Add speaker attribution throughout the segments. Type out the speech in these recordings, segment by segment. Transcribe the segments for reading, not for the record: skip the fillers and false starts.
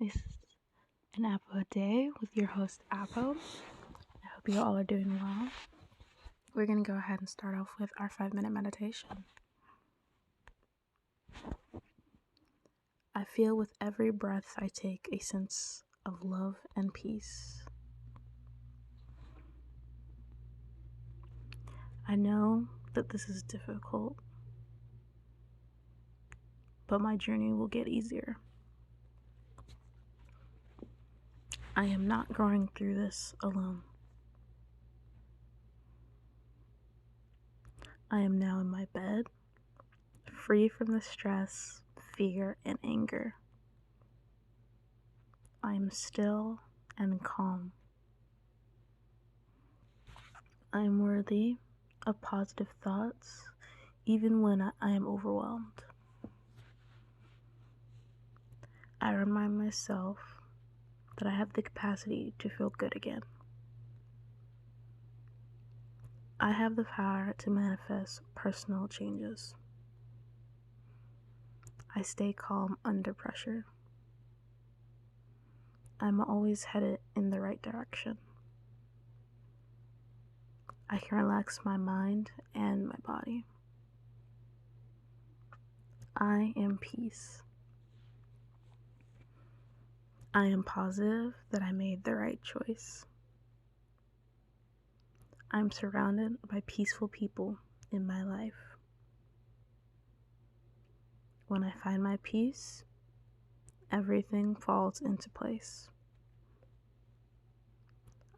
Speaker 1: This is an Apple a Day with your host, Apple. I hope you all are doing well. We're going to go ahead and start off with our 5-minute meditation. I feel with every breath I take a sense of love and peace. I know that this is difficult, but my journey will get easier. I am not going through this alone. I am now in my bed, free from the stress, fear, and anger. I am still and calm. I am worthy of positive thoughts, even when I am overwhelmed. I remind myself that I have the capacity to feel good again. I have the power to manifest personal changes. I stay calm under pressure. I'm always headed in the right direction. I can relax my mind and my body. I am peace. I am positive that I made the right choice. I'm surrounded by peaceful people in my life. When I find my peace, everything falls into place.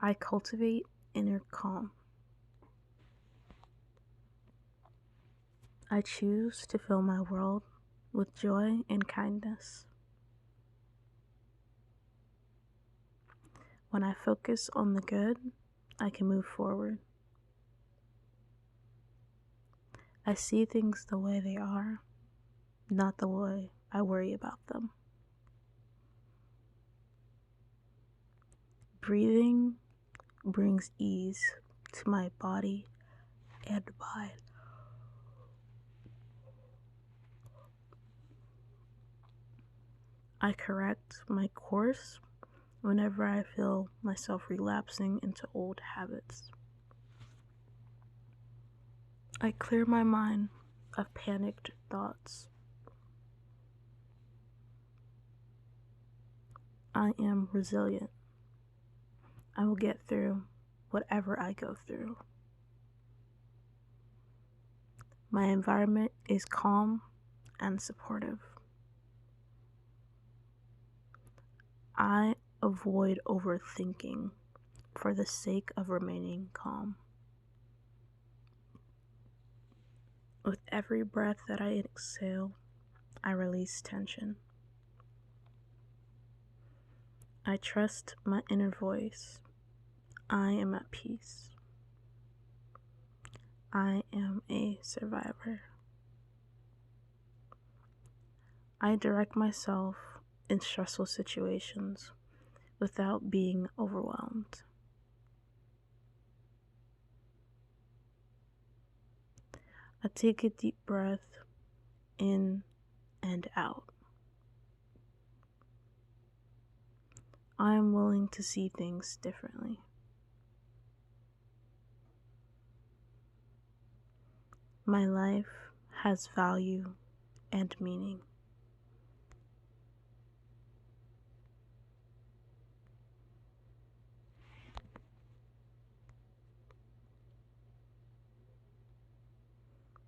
Speaker 1: I cultivate inner calm. I choose to fill my world with joy and kindness. When I focus on the good, I can move forward. I see things the way they are, not the way I worry about them. Breathing brings ease to my body and mind. I correct my course whenever I feel myself relapsing into old habits. I clear my mind of panicked thoughts. I am resilient. I will get through whatever I go through. My environment is calm and supportive. I avoid overthinking for the sake of remaining calm. With every breath that I exhale, I release tension. I trust my inner voice. I am at peace. I am a survivor. I direct myself in stressful situations without being overwhelmed. I take a deep breath in and out. I am willing to see things differently. My life has value and meaning.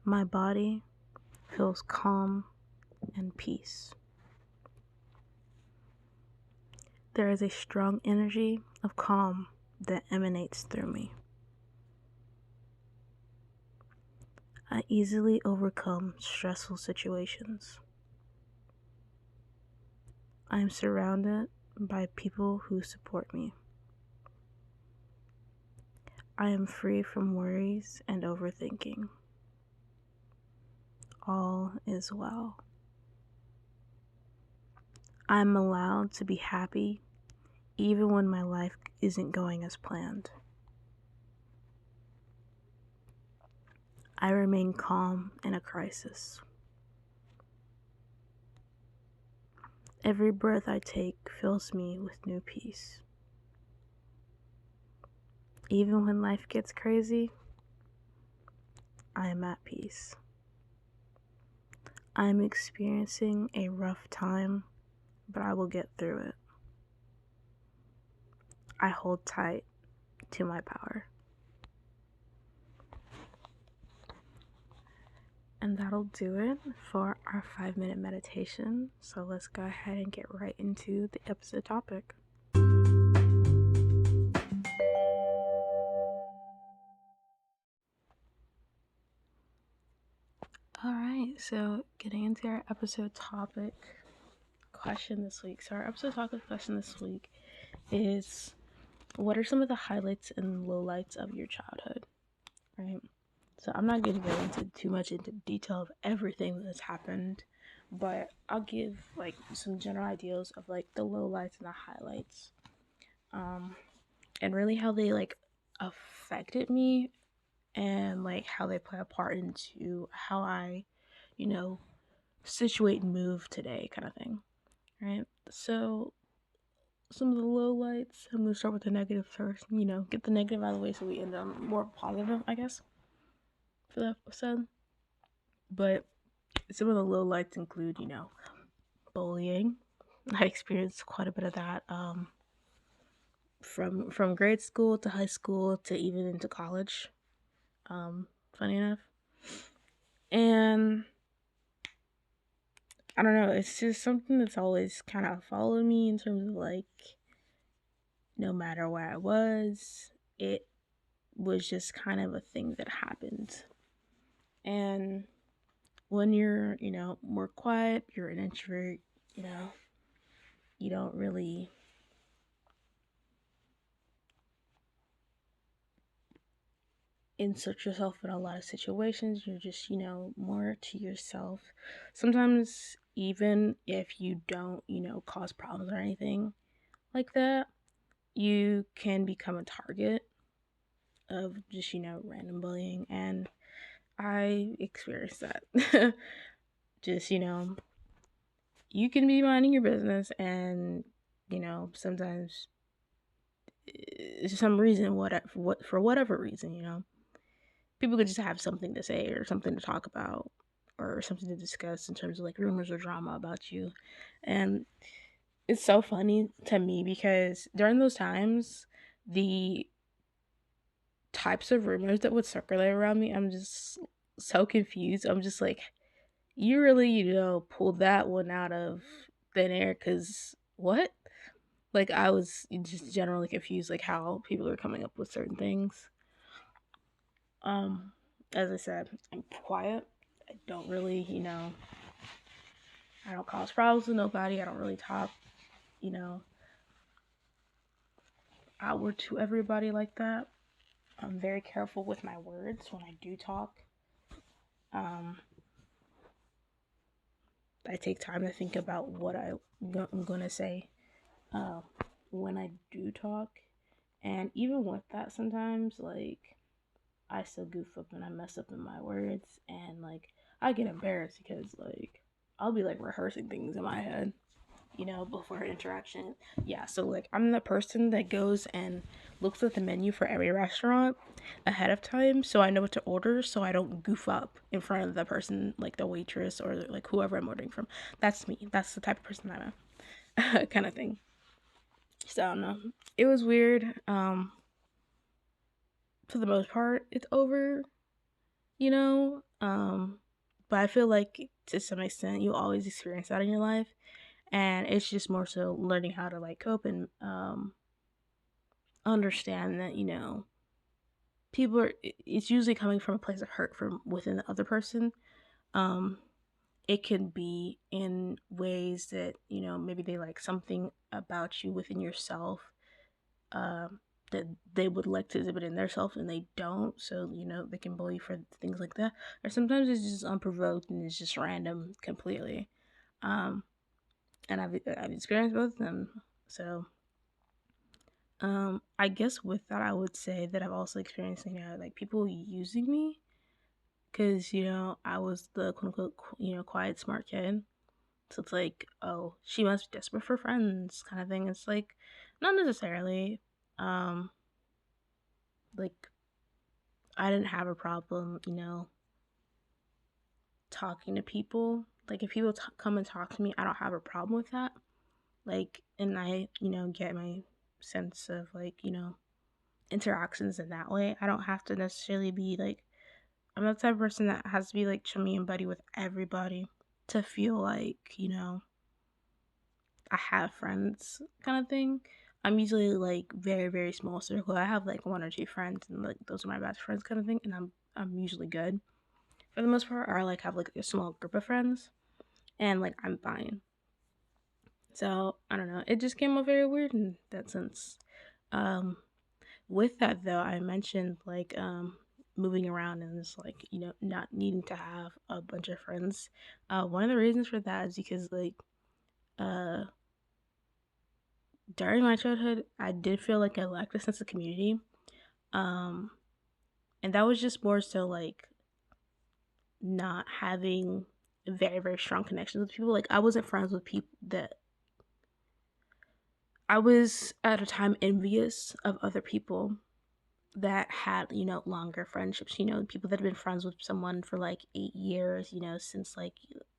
Speaker 1: My body feels calm and peace. There is a strong energy of calm that emanates through me. I easily overcome stressful situations. I am surrounded by people who support me. I am free from worries and overthinking. All is well. I am allowed to be happy even when my life isn't going as planned. I remain calm in a crisis. Every breath I take fills me with new peace. Even when life gets crazy, I am at peace. I am experiencing a rough time, but I will get through it. I hold tight to my power. And that'll do it for our 5-minute meditation. So let's go ahead and get right into the episode topic. Alright, so getting into our episode topic question this week. So our episode topic question this week is, what are some of the highlights and lowlights of your childhood? Right? So I'm not going to go into too much into detail of everything that's happened, but I'll give like some general ideas of like the lowlights and the highlights, and really how they like affected me and like how they play a part into how I, situate and move today, kind of thing. Right? So some of the lowlights, I'm going to start with the negative first, get the negative out of the way so we end on more positive, I guess, for the episode. But some of the lowlights include, bullying. I experienced quite a bit of that, from grade school to high school to even into college, funny enough. And I don't know, it's just something that's always kind of followed me in terms of like, no matter where I was, it was just kind of a thing that happened. And when you're, more quiet, you're an introvert, you don't really insert yourself in a lot of situations. You're just, more to yourself. Sometimes, even if you don't, cause problems or anything like that, you can become a target of just, random bullying. And I experienced that. Just, you can be minding your business and, sometimes some reason, for whatever reason, people could just have something to say or something to talk about or something to discuss in terms of like rumors or drama about you. And it's so funny to me because during those times, the types of rumors that would circulate around me, I'm just so confused. I'm just like, you really, pulled that one out of thin air, because what? Like, I was just generally confused, like, how people are coming up with certain things. As I said, I'm quiet. I don't really, I don't cause problems with nobody. I don't really talk, outward to everybody like that. I'm very careful with my words when I do talk. I take time to think about what I'm going to say when I do talk. And even with that, sometimes, like, I still goof up and I mess up in my words. And, like, I get embarrassed because, like, I'll be, like, rehearsing things in my head, before interaction. Yeah, so, like, I'm the person that goes and looks at the menu for every restaurant ahead of time so I know what to order, so I don't goof up in front of the person, like the waitress or like whoever I'm ordering from. That's me. That's the type of person I'm a kind of thing. So I don't know. It was weird. For the most part, it's over, you know. But I feel like to some extent you always experience that in your life, and it's just more so learning how to like cope and understand that people are, it's usually coming from a place of hurt from within the other person. um it can be in ways that maybe they like something about you within yourself, um that they would like to exhibit in their self and they don't, so they can bully for things like that. Or sometimes it's just unprovoked and it's just random completely. um and I've experienced both of them. So I guess with that, I would say that I've also experienced, like people using me because, I was the quote unquote, quiet, smart kid. So it's like, oh, she must be desperate for friends kind of thing. It's like, not necessarily. Um, like, I didn't have a problem, talking to people. Like, if people come and talk to me, I don't have a problem with that. Like, and I, get my sense of, like, interactions in that way. I don't have to necessarily be like, I'm the type of person that has to be like chummy and buddy with everybody to feel like, I have friends kind of thing. I'm usually like very, very small circle. I have like one or two friends and like those are my best friends kind of thing, and I'm usually good. For the most part, I like have like a small group of friends and like I'm fine. So I don't know. It just came out very weird in that sense. Um with that though, I mentioned like moving around and just like, not needing to have a bunch of friends. One of the reasons for that is because like uh during my childhood I did feel like I lacked a sense of community. Um and that was just more so like not having very, very strong connections with people. Like I wasn't friends with people that I was at a time envious of other people that had, longer friendships, people that have been friends with someone for like 8 years, since like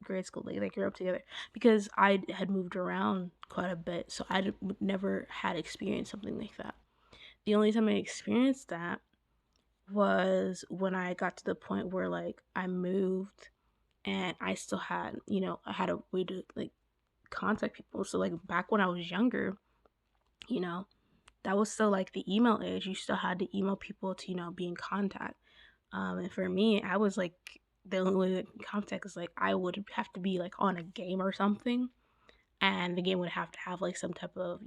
Speaker 1: grade school, like they grew up together. Because I had moved around quite a bit, so I never had experienced something like that. The only time I experienced that was when I got to the point where like I moved and I still had, I had a way to like contact people. So like back when I was younger, you know, that was still like the email age. You still had to email people to, be in contact. And for me, I was like, the only way to contact is like I would have to be like on a game or something, and the game would have to have like some type of,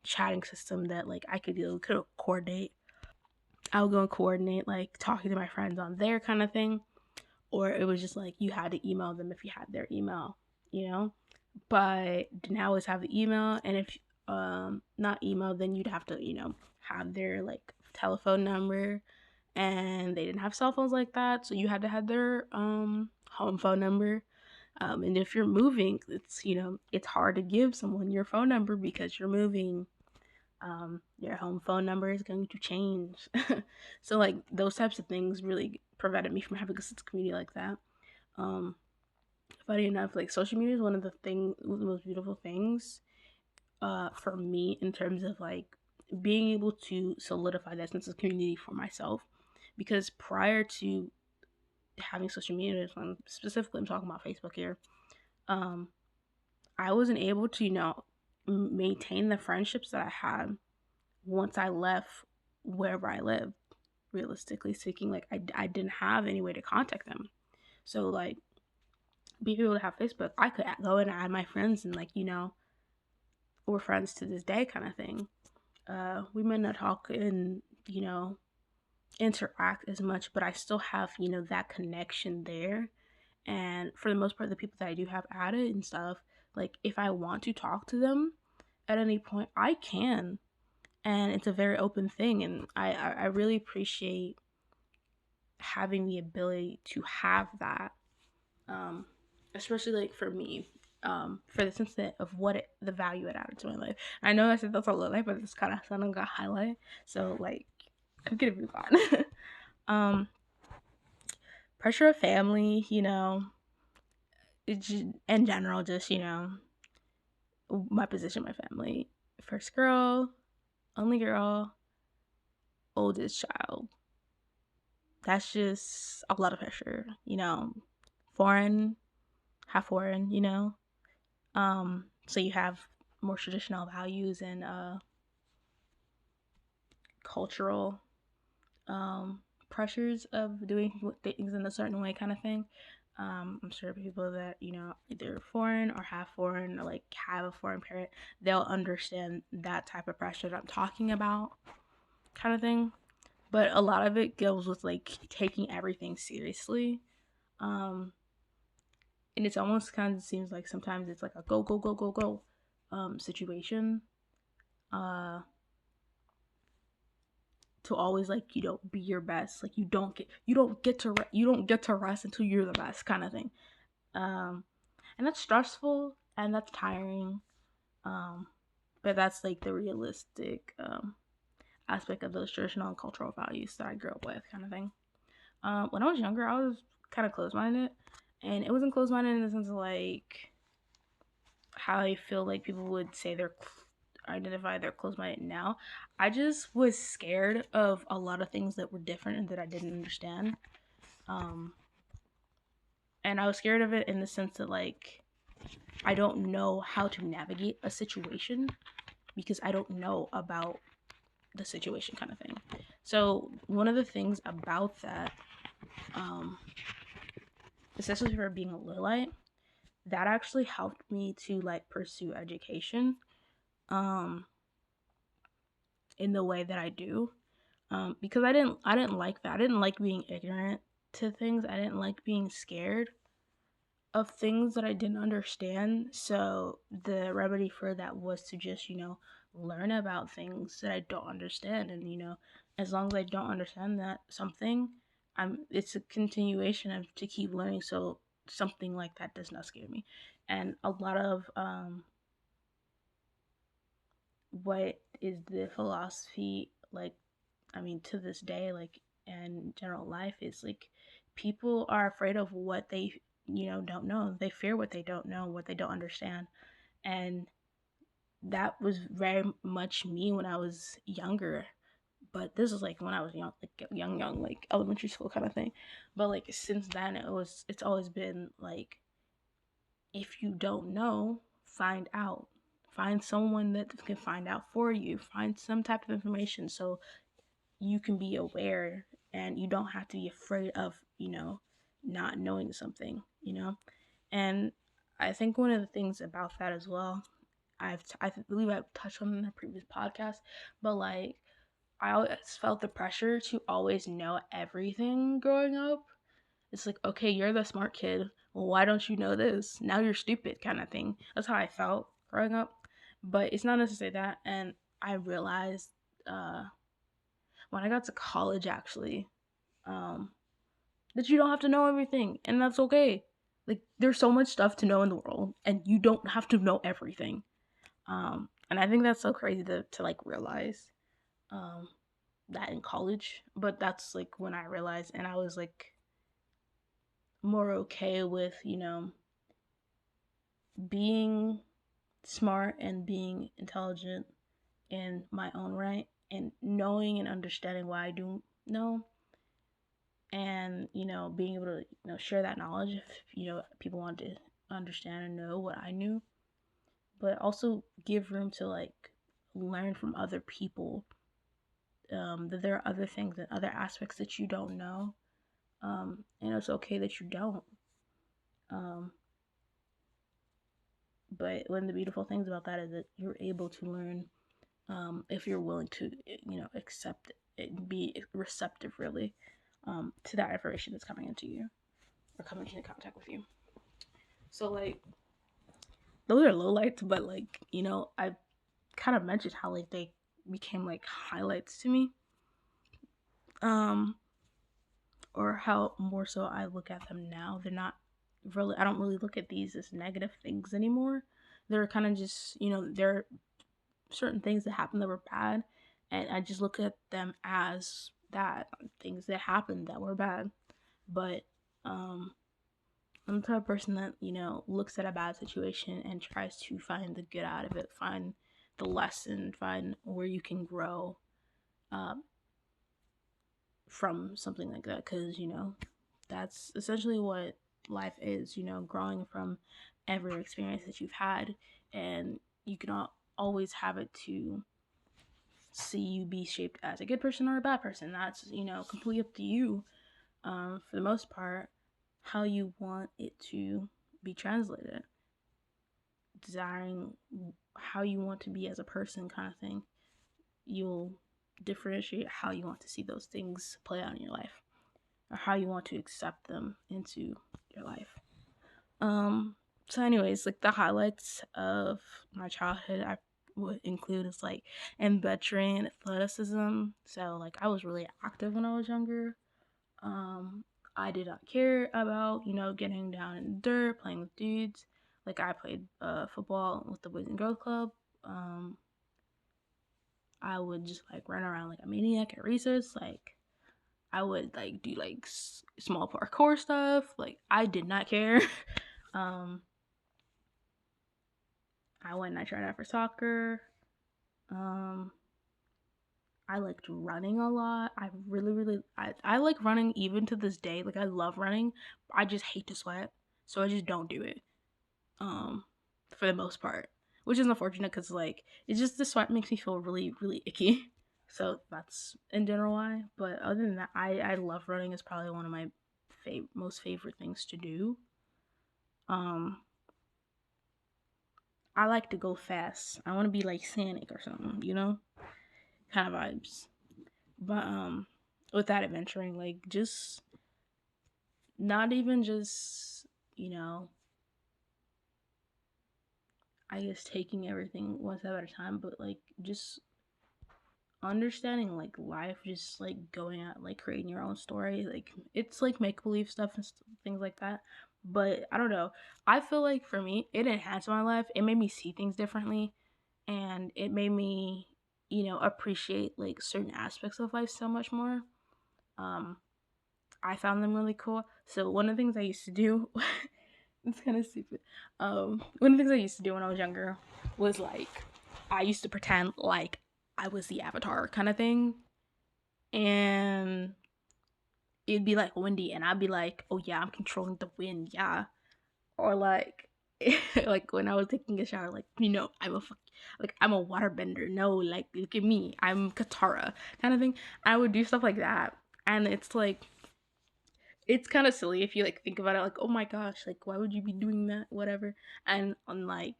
Speaker 1: chatting system that like I could coordinate. I would go and coordinate like talking to my friends on there kind of thing, or it was just like you had to email them if you had their email, you know. But didn't always have the email, and if not email, then you'd have to, have their like telephone number, and they didn't have cell phones like that, so you had to have their home phone number. And if you're moving, it's, it's hard to give someone your phone number because you're moving. Your home phone number is going to change. So like those types of things really prevented me from having a sense of community like that. um Funny enough, like social media is one of the most beautiful things for me in terms of like being able to solidify that sense of community for myself. Because prior to having social media, specifically I'm talking about Facebook here, um, I wasn't able to, maintain the friendships that I had once I left wherever I lived. Realistically speaking, like I didn't have any way to contact them. So like being able to have Facebook, I could go and add my friends and like, we're friends to this day kind of thing. We may not talk and, interact as much, but I still have, that connection there. And for the most part, the people that I do have added and stuff, like if I want to talk to them at any point, I can. And it's a very open thing. And I really appreciate having the ability to have that. Um, Especially like for me, for the sense of the value it added to my life. I know I said that's a low light, but it's kind of something got highlight. So like, I'm gonna move on. um, Pressure of family, in general, just my position, my family. First girl, only girl, oldest child. That's just a lot of pressure, foreign, half foreign, so you have more traditional values and cultural pressures of doing things in a certain way kind of thing. I'm sure people that, either foreign or half foreign or like have a foreign parent, they'll understand that type of pressure that I'm talking about kind of thing. But a lot of it goes with like taking everything seriously. Um, and it's almost kind of seems like sometimes it's like a go, go, go, go, go situation. Uh, to always like, be your best. Like you don't get to rest until you're the best kind of thing. Um, And that's stressful and that's tiring. Um, but that's like the realistic aspect of those traditional and cultural values that I grew up with, kind of thing. When I was younger, I was kind of close minded, and it wasn't close minded in the sense of like how I feel like people would say they're identify they're close minded now. I just was scared of a lot of things that were different and that I didn't understand. Um, and I was scared of it in the sense that like I don't know how to navigate a situation because I don't know about the situation, kind of thing. So one of the things about that, um, especially for being a lowlight, that actually helped me to like pursue education um, in the way that I do. Because I didn't like that. I didn't like being ignorant to things. I didn't like being scared of things that I didn't understand. So the remedy for that was to just, learn about things that I don't understand. And, as long as I don't understand that something, it's a continuation of to keep learning. So something like that does not scare me. And a lot of what is the philosophy like, I mean, to this day, like, in general life, is like people are afraid of what they, don't know. They fear what they don't know, what they don't understand. And that was very much me when I was younger. But this is like when I was young, like young, like elementary school kind of thing. But like since then, it's always been like, if you don't know, find out. Find someone that can find out for you. Find some type of information so you can be aware and you don't have to be afraid of, not knowing something. And I think one of the things about that as well, I believe I've touched on in a previous podcast, but like I always felt the pressure to always know everything growing up. It's like, okay, you're the smart kid. Well, why don't you know this? Now you're stupid, kind of thing. That's how I felt growing up. But it's not necessarily that. And I realized uh, when I got to college, actually, um, that you don't have to know everything, and that's okay. Like, there's so much stuff to know in the world, and you don't have to know everything. And I think that's so crazy to like realize um, that in college. But that's like when I realized, and I was like more okay with, being smart and being intelligent in my own right, and knowing and understanding what I do know, and being able to share that knowledge if people want to understand and know what I knew, but also give room to like learn from other people, that there are other things and other aspects that you don't know, and it's okay that you don't, um, but one of the beautiful things about that is that you're able to learn, if you're willing to accept it and be receptive really, to that information that's coming into you or coming into contact with you. So like those are lowlights, but like I kind of mentioned how like they became like highlights to me, um, or how more so I look at them now. They're not really. I don't really look at these as negative things anymore. They're kind of just there are certain things that happened that were bad, and I just look at them as that, things that happened that were bad. But um, I'm the type of person that, looks at a bad situation and tries to find the good out of it, find the lesson, find where you can grow um, from something like that. Because, that's essentially what life is, growing from every experience that you've had. And you can always have it to see you be shaped as a good person or a bad person. That's, completely up to you, for the most part, how you want it to be translated, desiring how you want to be as a person, kind of thing. You'll differentiate how you want to see those things play out in your life, or how you want to accept them into your life. So anyways, like the highlights of my childhood I would include is like adventuring and athleticism. So like I was really active when I was younger. um I did not care about, getting down in the dirt, playing with dudes. Like I played football with the Boys and Girls Club. Um, I would just like run around like a maniac at recess. Like I would like do like small parkour stuff. Like I did not care. um, I went and I tried out for soccer. Um, I liked running a lot. I like running even to this day. Like I love running. I just hate to sweat, so I just don't do it. Um, for the most part, which is unfortunate because like it's just the sweat makes me feel really really icky. So that's in general why. But other than that, I love running. Is probably one of my most favorite things to do. Um, I like to go fast. I want to be like Sonic or something, kind of vibes. But with that adventuring, like just not even just I guess taking everything one step at a time, but like just understanding like life, just like going out, like creating your own story. Like it's like make believe stuff and things like that. But I don't know. I feel like for me, it enhanced my life. It made me see things differently, and it made me, appreciate like certain aspects of life so much more. Um, I found them really cool. So one of the things I used to do, it's kind of stupid. One of the things I used to do when I was younger was like I used to pretend like I was the avatar kind of thing, and it'd be like windy, and I'd be like, "Oh yeah, I'm controlling the wind, yeah," or like. Like when I was taking a shower, like I'm a waterbender. No, like look at me, I'm Katara, kind of thing. I would do stuff like that, and it's kind of silly if you like think about it, like, oh my gosh, like why would you be doing that, whatever. And on like,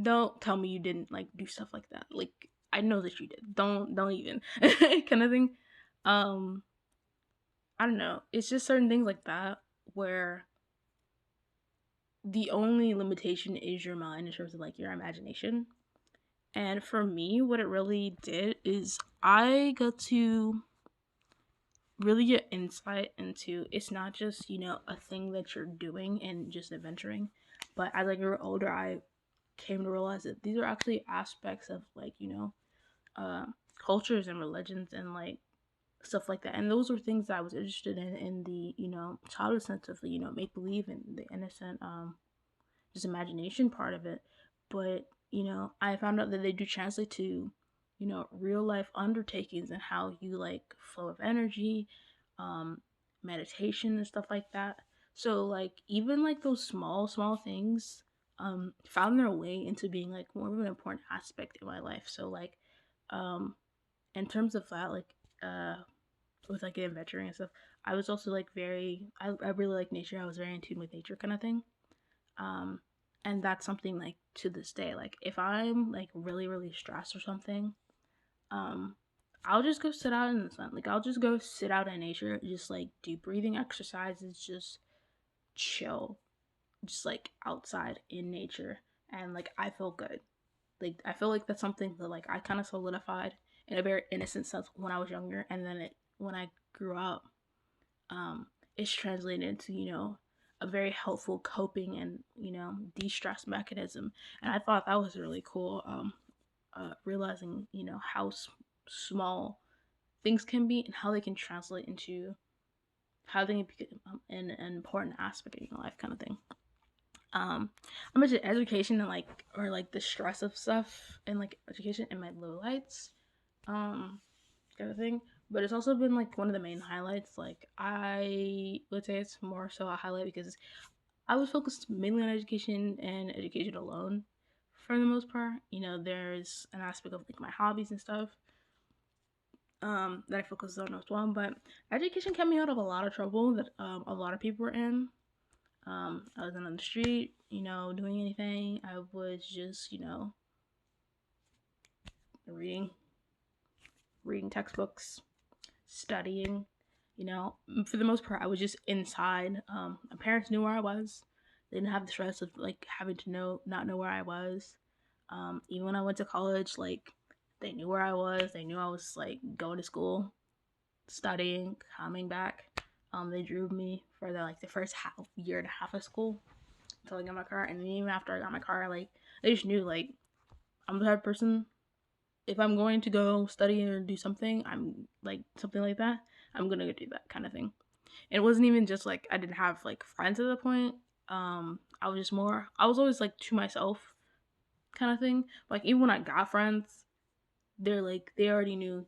Speaker 1: don't tell me you didn't like do stuff like that. Like I know that you did. Don't even kind of thing. um I don't know, it's just certain things like that where the only limitation is your mind in terms of like your imagination. And for me, what it really did is I got to really get insight into it's not just a thing that you're doing and just adventuring, but as I grew older I came to realize that these are actually aspects of like uh cultures and religions and like stuff like that. And those were things that I was interested in the childhood sense of the make believe and the innocent just imagination part of it. But I found out that they do translate to real life undertakings and how you like flow of energy, um meditation and stuff like that. So like even like those small things found their way into being like more of an important aspect in my life. So like um in terms of that, like uh with like adventuring and stuff, I was also like I really like nature. I was very in tune with nature kind of thing. um and that's something like to this day, like if I'm like really really stressed or something, um I'll just go sit out in the sun. Like I'll just go sit out in nature, just like do breathing exercises, just chill, just like outside in nature, and like I feel good. Like I feel like that's something that like I kind of solidified in a very innocent sense when I was younger, and then when I grew up, um, it's translated into a very helpful coping and de-stress mechanism. And I thought that was really cool. Realizing how small things can be and how they can translate into how they can become an important aspect of your life, kind of thing. I mentioned education and like or like the stress of stuff and like education and my lowlights. Um, kind of thing. But it's also been like one of the main highlights. Like I would say it's more so a highlight because I was focused mainly on education and education alone for the most part. There's an aspect of like my hobbies and stuff that I focused on as well. But education kept me out of a lot of trouble that a lot of people were in. I wasn't on the street, doing anything. I was just, reading, reading textbooks, studying. For the most part, I was just inside. My parents knew where I was. They didn't have the stress of like having to not know where I was. Even when I went to college, like they knew where I was. They knew I was like going to school, studying, coming back. They drew me for the first year and a half of school. until I got my car. And even after I got my car, like I just knew like I'm the type of person. If I'm going to go study or do something, I'm like something like that. I'm gonna go do that kind of thing. And it wasn't even just like I didn't have like friends at the point. I was just more. I was always like to myself kind of thing. Like even when I got friends, they're like they already knew.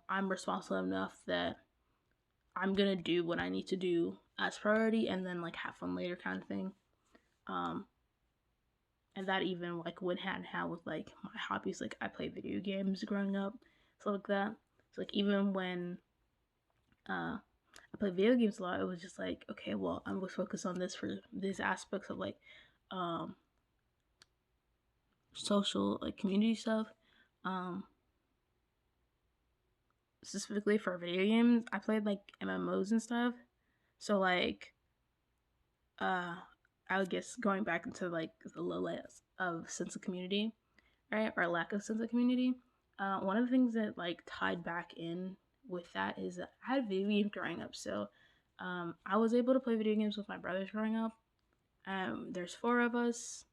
Speaker 1: I'm responsible enough that I'm gonna do what I need to do as priority, and then like have fun later kind of thing. Um, and that even like went hand in hand with like my hobbies. Like I played video games growing up, stuff like that. So like even when I played video games a lot, it was just like okay, well I'm gonna focus on this for these aspects of like um, social like community stuff. Um, Specifically for video games, I played like MMOs and stuff. So like uh I would guess going back into like the lowlights of sense of community, right? Or lack of sense of community. One of the things that like tied back in with that is that I had video games growing up. So I was able to play video games with my brothers growing up. There's four of us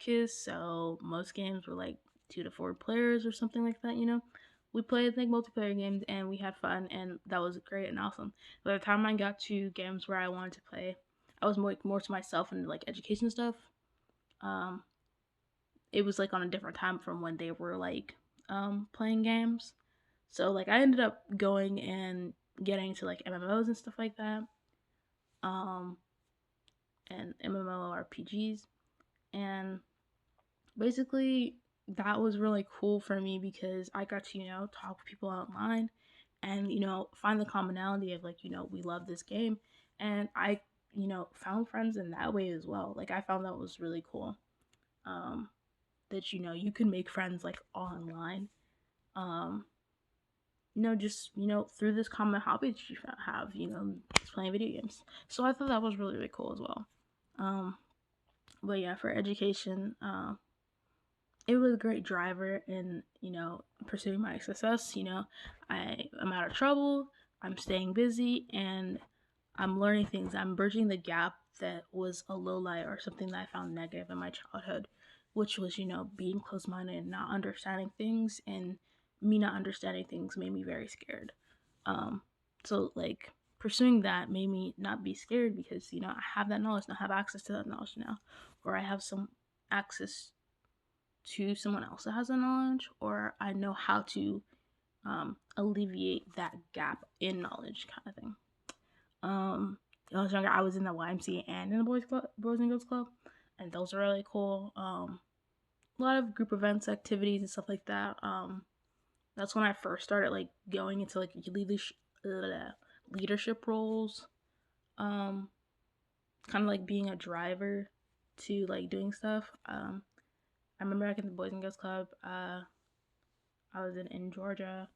Speaker 1: kids, so most games were like 2 to 4 players or something like that, We played like multiplayer games and we had fun and that was great and awesome. By the time I got to games where I wanted to play, I was more to myself and like education stuff. Um, it was like on a different time from when they were like playing games. So like I ended up going and getting to like MMOs and stuff like that. Um, and MMORPGs and basically that was really cool for me because I got to, talk with people online and, find the commonality of like, we love this game. And I, found friends in that way as well. Like I found that was really cool. Um, that, you can make friends like online. Um, just, through this common hobby that you have, playing video games. So I thought that was really, really cool as well. Um, but yeah, for education, it was a great driver in pursuing my success. I'm out of trouble, I'm staying busy, and I'm learning things. I'm bridging the gap that was a low light or something that I found negative in my childhood, which was being closed-minded and not understanding things, and me not understanding things made me very scared. um so like pursuing that made me not be scared because I have that knowledge now, I have access to that knowledge now, or I have some access to someone else that has the knowledge, or I know how to alleviate that gap in knowledge, kind of thing. When I was younger, I was in the YMCA and in the Boys and Girls Club, and those are really cool. A lot of group events, activities, and stuff like that. That's when I first started like going into like leadership roles. Um, Kind of like being a driver to like doing stuff. I remember back in the Boys and Girls Club, I was in Georgia.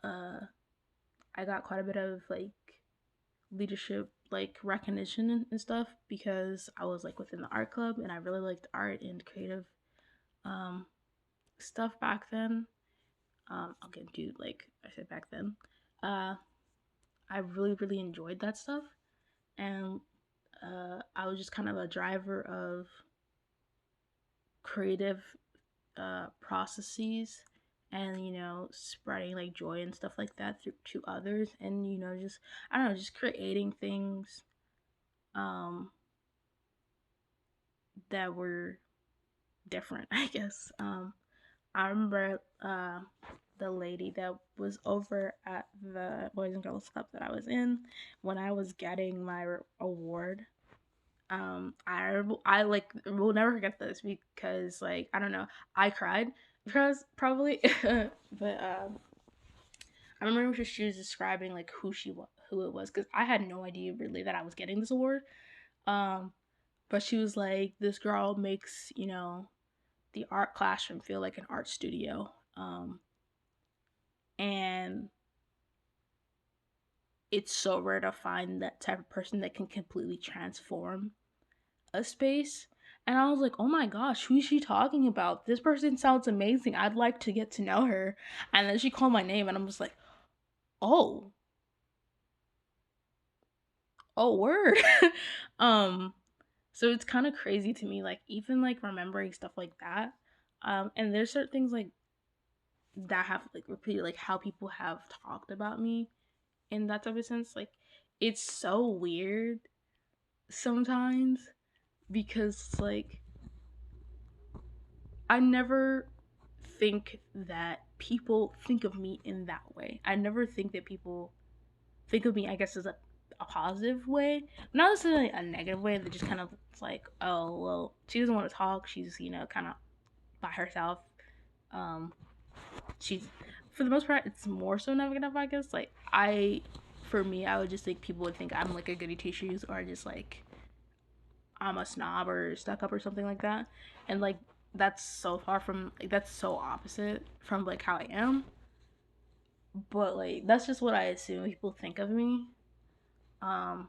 Speaker 1: Uh, I got quite a bit of like leadership like recognition and stuff because I was like within the art club and I really liked art and creative um, stuff back then. I'll get into like I said back then. Uh, I really really enjoyed that stuff, and I was just kind of a driver of creative processes and spreading like joy and stuff like that through to others, and just I don't know, just creating things um that were different, I guess. I remember the lady that was over at the Boys and Girls Club that I was in when I was getting my award. I like will never forget this because like I don't know, I cried because probably, but I remember she was describing like who it was, because I had no idea really that I was getting this award. Um, but she was like, this girl makes the art classroom feel like an art studio. And it's so rare to find that type of person that can completely transform a space. And I was like, oh my gosh, who is she talking about? This person sounds amazing. I'd like to get to know her. And then she called my name, and I'm just like, oh, oh, word. um, So it's kind of crazy to me, like even like remembering stuff like that. And there's certain things like that have like repeated, like how people have talked about me in that type of sense. Like it's so weird sometimes because like I never think that people think of me in that way. I never think that people think of me, I guess, as a positive way, not necessarily a negative way. That just kind of like, oh well, she doesn't want to talk. She's kind of by herself. Um, she's for the most part, it's more so negative, I guess. Like for me, I would just think people would think I'm like a goody two shoes or just like I'm a snob or stuck up or something like that, and like that's so far from like that's so opposite from like how I am. But like that's just what I assume people think of me. Um,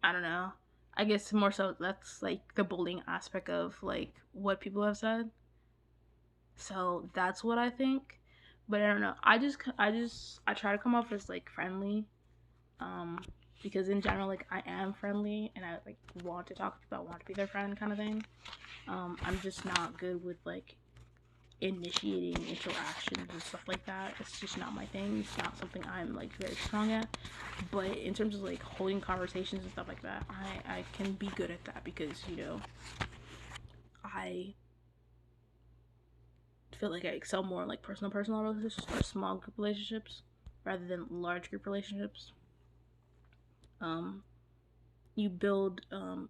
Speaker 1: I don't know. I guess more so that's like the bullying aspect of like what people have said. So that's what I think. But I don't know. I try to come off as like friendly. Um, because in general, like I am friendly and I like want to talk to people. I want to be their friend, kind of thing. I'm just not good with like initiating interactions and stuff like that. It's just not my thing. It's not something I'm like very strong at. But in terms of like holding conversations and stuff like that, I can be good at that because I feel like I excel more in like personal relationships or small group relationships rather than large group relationships. Um, you build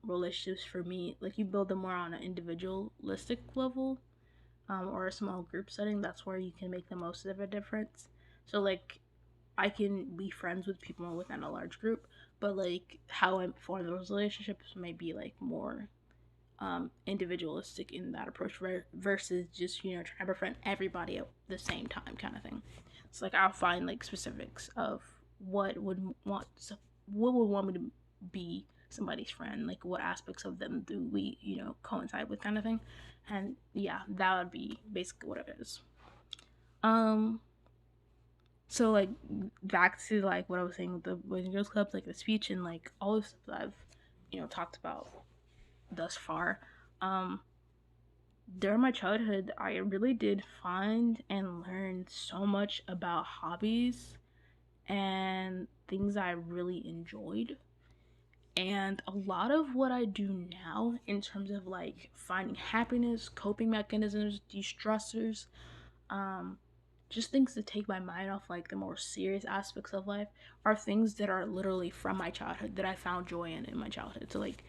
Speaker 1: relationships for me like you build them more on an individualistic level, or a small group setting. That's where you can make the most of a difference. So like I can be friends with people within a large group, but like how I form those relationships might be like more individualistic in that approach versus just trying to befriend everybody at the same time kind of thing. It's like I'll find like specifics of what would want what would want me to be somebody's friend, like what aspects of them do we coincide with kind of thing. And yeah, that would be basically what it is. um so like back to like what I was saying with the Boys and Girls Clubs, like the speech and like all the stuff that I've talked about thus far. um during my childhood, I really did find and learn so much about hobbies and things I really enjoyed. And a lot of what I do now, in terms of like finding happiness, coping mechanisms, de stressors, um, just things to take my mind off like the more serious aspects of life, are things that are literally from my childhood that I found joy in my childhood. So, like,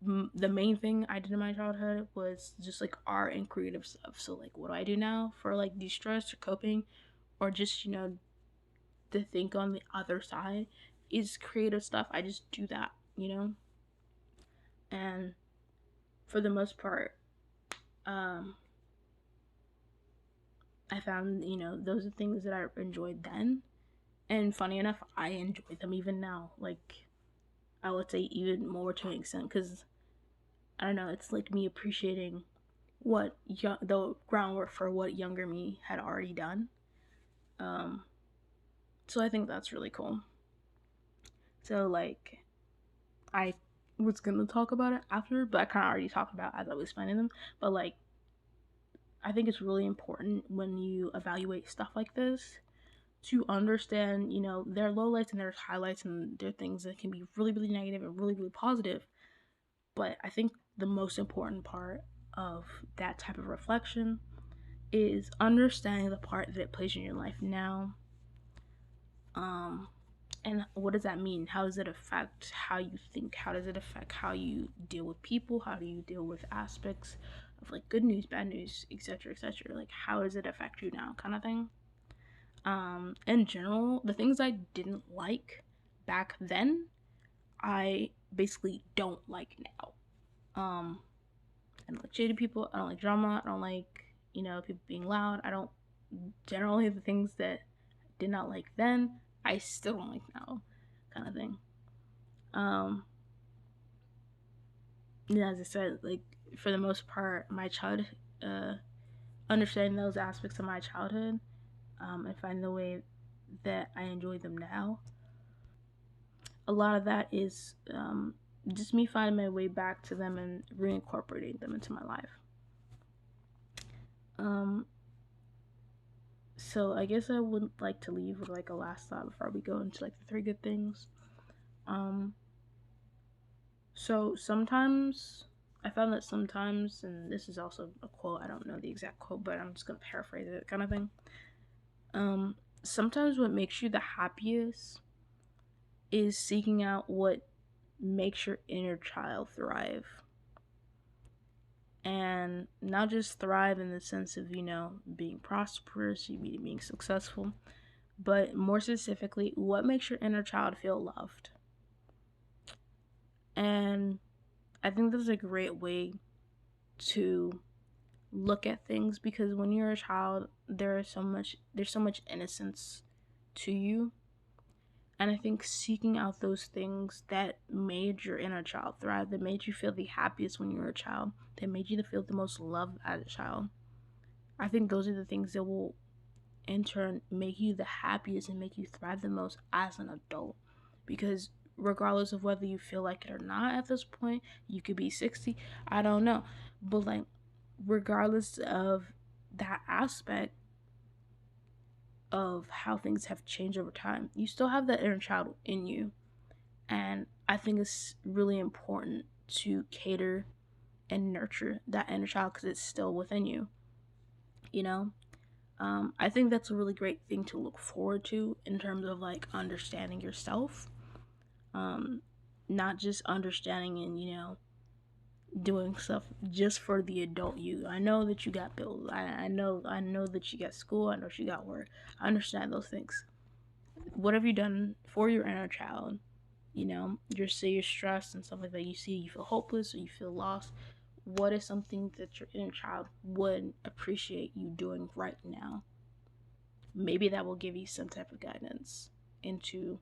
Speaker 1: the main thing I did in my childhood was just like art and creative stuff. So like what do I do now for like de-stress or coping, or just to think on the other side, is creative stuff. I just do that. And for the most part, um I found those are things that I enjoyed then, and funny enough I enjoy them even now. Like I would say even more to an extent, because I don't know, it's like me appreciating the groundwork for what younger me had already done. Um, so I think that's really cool. So like I was gonna talk about it after, but I kind of already talked about as I was explaining them. But like I think it's really important when you evaluate stuff like this to understand, there are lowlights and there's highlights and there are things that can be really, really negative and really, really positive. But I think the most important part of that type of reflection is understanding the part that it plays in your life now. Um, and what does that mean? How does it affect how you think? How does it affect how you deal with people? How do you deal with aspects of like good news, bad news, etc., etc.? Like, how does it affect you now, kind of thing? In general, the things I didn't like back then, I basically don't like now. I don't like shady people. I don't like drama. I don't like people being loud. I don't generally the things that I did not like then, I still don't like now, kind of thing. Um, and as I said, like for the most part, my childhood, understanding those aspects of my childhood, and finding the way that I enjoy them now, a lot of that is just me finding my way back to them and reincorporating them into my life. Um, so I guess I would like to leave with like a last thought before we go into like the three good things. Um, so sometimes I found that sometimes, and this is also a quote, I don't know the exact quote, but I'm just gonna paraphrase it kind of thing. Um, Sometimes what makes you the happiest is seeking out what makes your inner child thrive. And not just thrive in the sense of, being prosperous, being successful, but more specifically, what makes your inner child feel loved. And I think this is a great way to look at things, because when you're a child, there's so much innocence to you. And I think seeking out those things that made your inner child thrive, that made you feel the happiest when you were a child, that made you feel the most loved as a child, I think those are the things that will in turn make you the happiest and make you thrive the most as an adult. Because regardless of whether you feel like it or not at this point, you could be 60, I don't know. But like, regardless of that aspect of how things have changed over time, you still have that inner child in you. And I think it's really important to cater and nurture that inner child because it's still within you, you know? I think that's a really great thing to look forward to in terms of like understanding yourself. Not just understanding and, doing stuff just for the adult you. I know that you got bills. I know that you got school. I know you got work. I understand those things. What have you done for your inner child? You're stressed and stuff like that. You feel hopeless or you feel lost. What is something that your inner child would appreciate you doing right now? Maybe that will give you some type of guidance into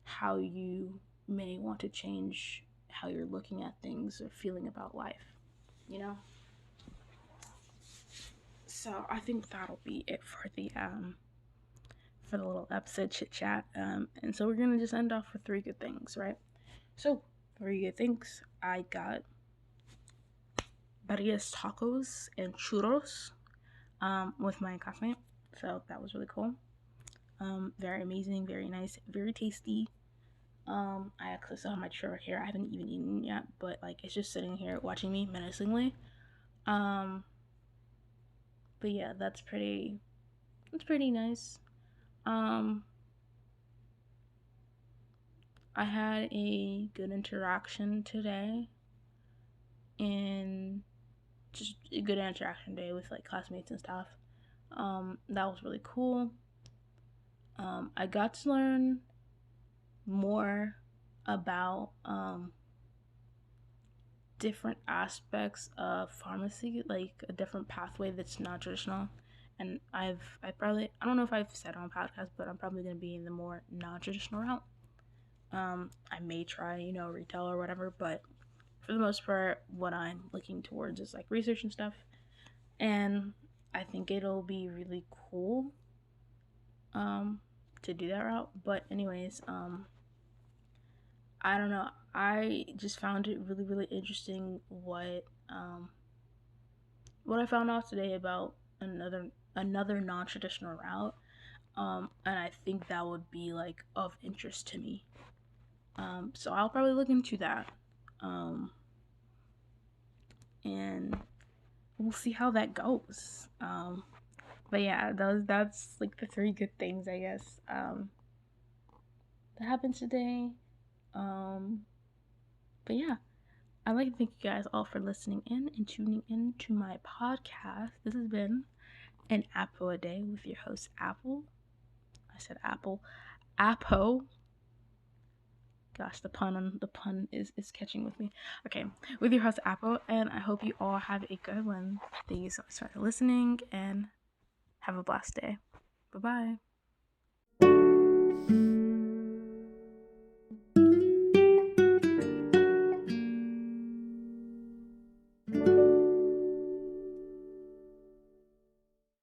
Speaker 1: how you may want to change how you're looking at things or feeling about life, you know? So I think that'll be it for the little episode chit chat. And so we're gonna just end off with three good things, right? So three good things. I got Barria's tacos and churros with my classmate. So that was really cool. Very amazing, very nice, very tasty. I actually still have my churro here. I haven't even eaten yet, but like it's just sitting here watching me menacingly. Um, but yeah, that's pretty nice. Um, I had a good interaction today, and just a good interaction day with like classmates and stuff. That was really cool. I got to learn more about different aspects of pharmacy, like a different pathway that's not traditional. And I don't know if I've said on podcast, but I'm probably gonna be in the more non-traditional route. I may try, retail or whatever, but for the most part, what I'm looking towards is like research and stuff. And I think it'll be really cool to do that route. But anyways, I don't know. I just found it really, really interesting what I found out today about another non-traditional route. And I think that would be like of interest to me. So I'll probably look into that. And we'll see how that goes. But yeah, that's like the three good things, I guess, that happened today. But yeah, I'd like to thank you guys all for listening in and tuning in to my podcast. This has been an Apple a Day with your host, Apple. I said Apple. Apple. Gosh, the pun is catching with me. Okay, with your host, Apple, and I hope you all have a good one. Thank you so much for listening, and have a blessed day. Bye-bye.